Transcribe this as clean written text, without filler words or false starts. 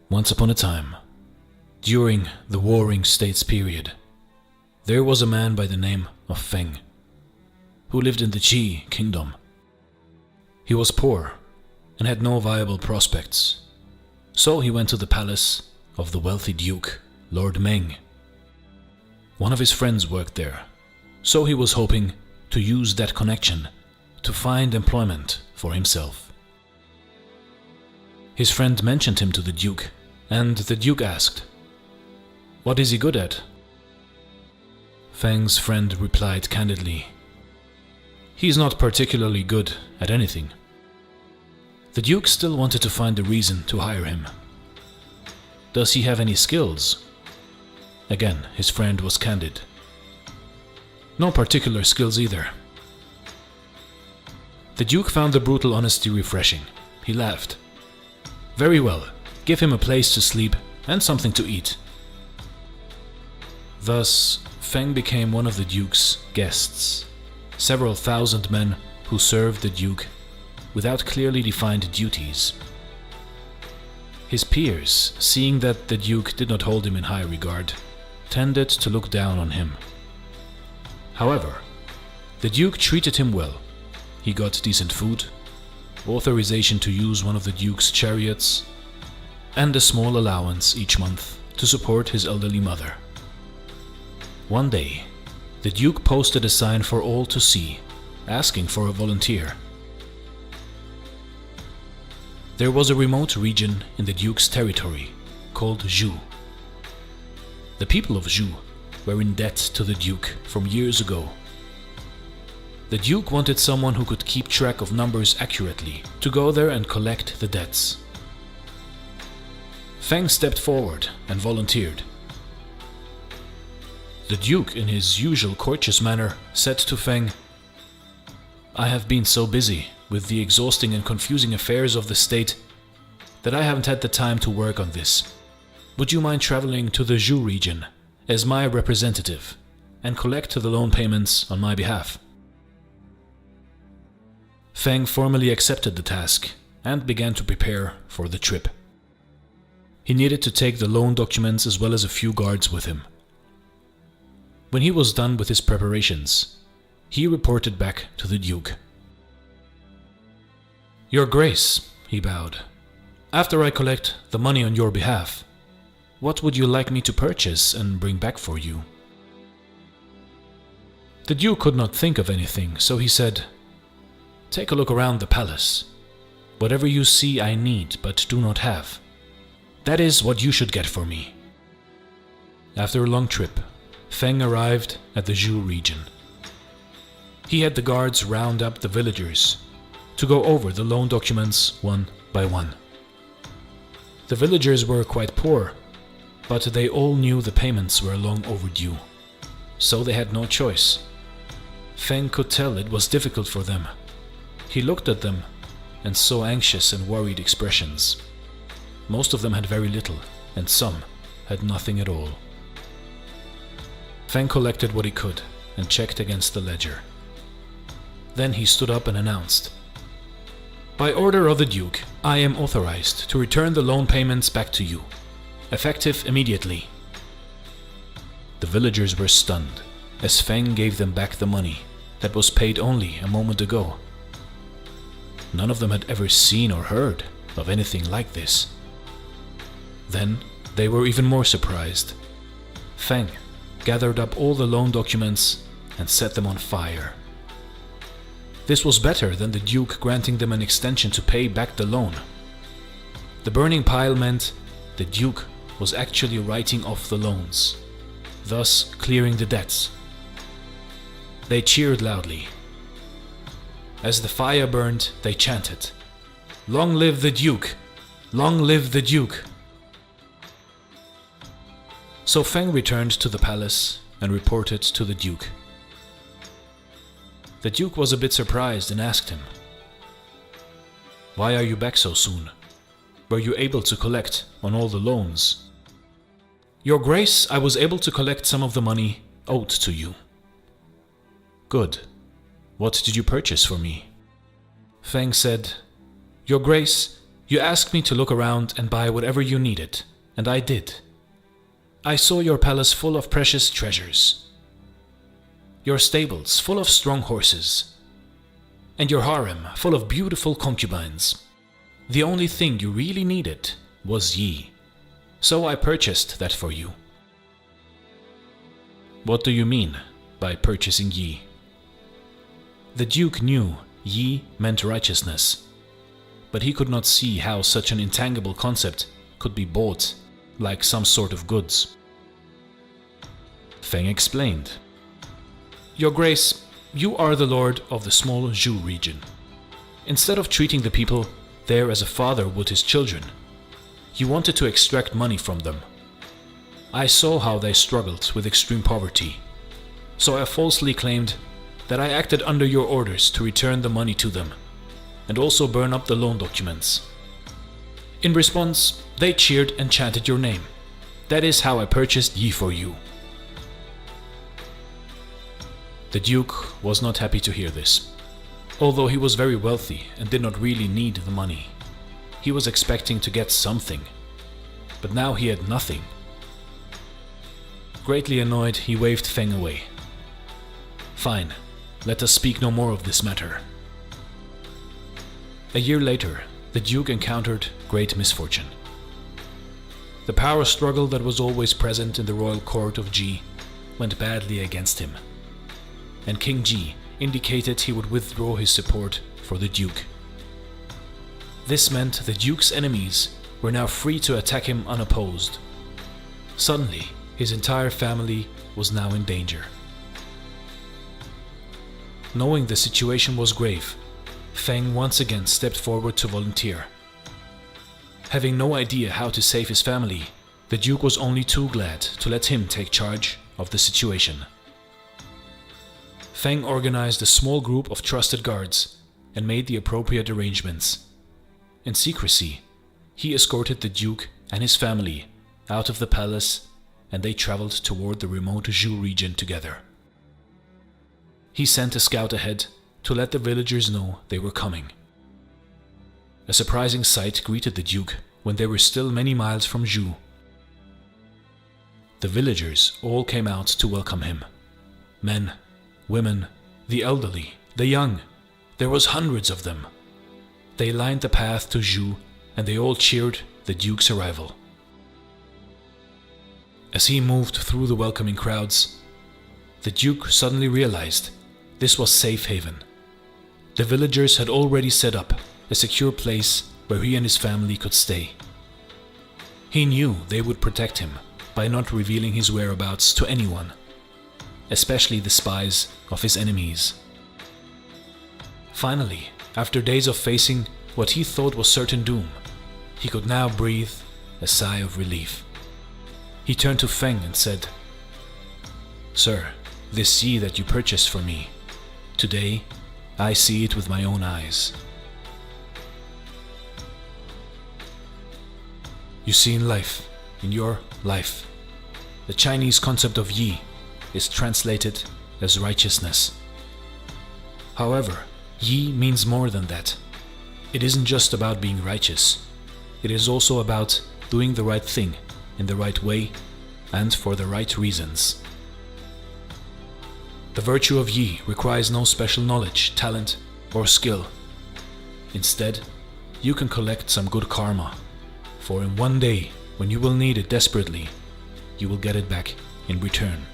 Once upon a time, during the Warring States period, there was a man by the name of Feng, who lived in the Qi kingdom. He was poor and had no viable prospects, so he went to the palace of the wealthy duke, Lord Meng. One of his friends worked there, so he was hoping to use that connection to find employment for himself. His friend mentioned him to the duke, and the duke asked, "What is he good at?" Feng's friend replied candidly, "He's not particularly good at anything." The duke still wanted to find a reason to hire him. "Does he have any skills?" Again, his friend was candid. "No particular skills either." The duke found the brutal honesty refreshing. He laughed. "Very well, give him a place to sleep and something to eat." Thus, Feng became one of the duke's guests, several thousand men who served the duke without clearly defined duties. His peers, seeing that the duke did not hold him in high regard, tended to look down on him. However, the duke treated him well. He got decent food, authorization to use one of the duke's chariots, and a small allowance each month to support his elderly mother. One day, the duke posted a sign for all to see, asking for a volunteer. There was a remote region in the duke's territory called Zhu. The people of Zhu were in debt to the duke from years ago. The duke wanted someone who could keep track of numbers accurately to go there and collect the debts. Feng stepped forward and volunteered. The duke, in his usual courteous manner, said to Feng, "I have been so busy with the exhausting and confusing affairs of the state that I haven't had the time to work on this. Would you mind traveling to the Zhu region as my representative and collect the loan payments on my behalf?" Feng formally accepted the task and began to prepare for the trip. He needed to take the loan documents as well as a few guards with him. When he was done with his preparations, he reported back to the duke. "Your Grace," he bowed, "after I collect the money on your behalf, what would you like me to purchase and bring back for you?" The duke could not think of anything, so he said, "Take a look around the palace. Whatever you see I need but do not have, that is what you should get for me." After a long trip, Feng arrived at the Zhu region. He had the guards round up the villagers to go over the loan documents one by one. The villagers were quite poor, but they all knew the payments were long overdue, so they had no choice. Feng could tell it was difficult for them. He looked at them and saw anxious and worried expressions. Most of them had very little, and some had nothing at all. Feng collected what he could and checked against the ledger. Then he stood up and announced, "By order of the Duke, I am authorized to return the loan payments back to you, effective immediately." The villagers were stunned as Feng gave them back the money that was paid only a moment ago. None of them had ever seen or heard of anything like this. Then they were even more surprised. Feng gathered up all the loan documents and set them on fire. This was better than the Duke granting them an extension to pay back the loan. The burning pile meant the Duke was actually writing off the loans, thus clearing the debts. They cheered loudly. As the fire burned, they chanted, "Long live the Duke! Long live the Duke!" So Feng returned to the palace and reported to the Duke. The Duke was a bit surprised and asked him, "Why are you back so soon? Were you able to collect on all the loans?" "Your Grace, I was able to collect some of the money owed to you." "Good. What did you purchase for me?" Feng said, "Your Grace, You asked me to look around and buy whatever you needed, and I did. I saw your palace full of precious treasures, your stables full of strong horses, and your harem full of beautiful concubines. The only thing you really needed was Yi, so I purchased that for you. What do you mean by purchasing Yi? The Duke knew Yi meant righteousness, but he could not see how such an intangible concept could be bought like some sort of goods. Feng explained. Your Grace, you are the lord of the small Zhu region. Instead of treating the people there as a father would his children, you wanted to extract money from them. I saw how they struggled with extreme poverty, so I falsely claimed that I acted under your orders to return the money to them, and also burn up the loan documents. In response, they cheered and chanted your name. That is how I purchased Yi for you. The Duke was not happy to hear this. Although he was very wealthy and did not really need the money, he was expecting to get something, but now he had nothing. Greatly annoyed, he waved Feng away. Fine, let us speak no more of this matter. A year later, the Duke encountered great misfortune. The power struggle that was always present in the royal court of Ji went badly against him, and King Ji indicated he would withdraw his support for the Duke. This meant the Duke's enemies were now free to attack him unopposed. Suddenly, his entire family was now in danger. Knowing the situation was grave, Feng once again stepped forward to volunteer. Having no idea how to save his family, the Duke was only too glad to let him take charge of the situation. Feng organized a small group of trusted guards and made the appropriate arrangements. In secrecy, he escorted the Duke and his family out of the palace, and they traveled toward the remote Zhu region together. He sent a scout ahead to let the villagers know they were coming. A surprising sight greeted the Duke when they were still many miles from Zhu. The villagers all came out to welcome him. Men, women, the elderly, the young. There was hundreds of them. They lined the path to Zhu, and they all cheered the Duke's arrival. As he moved through the welcoming crowds, the Duke suddenly realized this was safe haven. The villagers had already set up a secure place where he and his family could stay. He knew they would protect him by not revealing his whereabouts to anyone, especially the spies of his enemies. Finally, after days of facing what he thought was certain doom, he could now breathe a sigh of relief. He turned to Feng and said, "Sir, this Yi that you purchased for me, today I see it with my own eyes." You see, in life, in your life, the Chinese concept of Yi is translated as righteousness. However, Yi means more than that. It isn't just about being righteous. It is also about doing the right thing in the right way and for the right reasons. The virtue of Yi requires no special knowledge, talent, or skill. Instead, you can collect some good karma, for in one day, when you will need it desperately, you will get it back in return.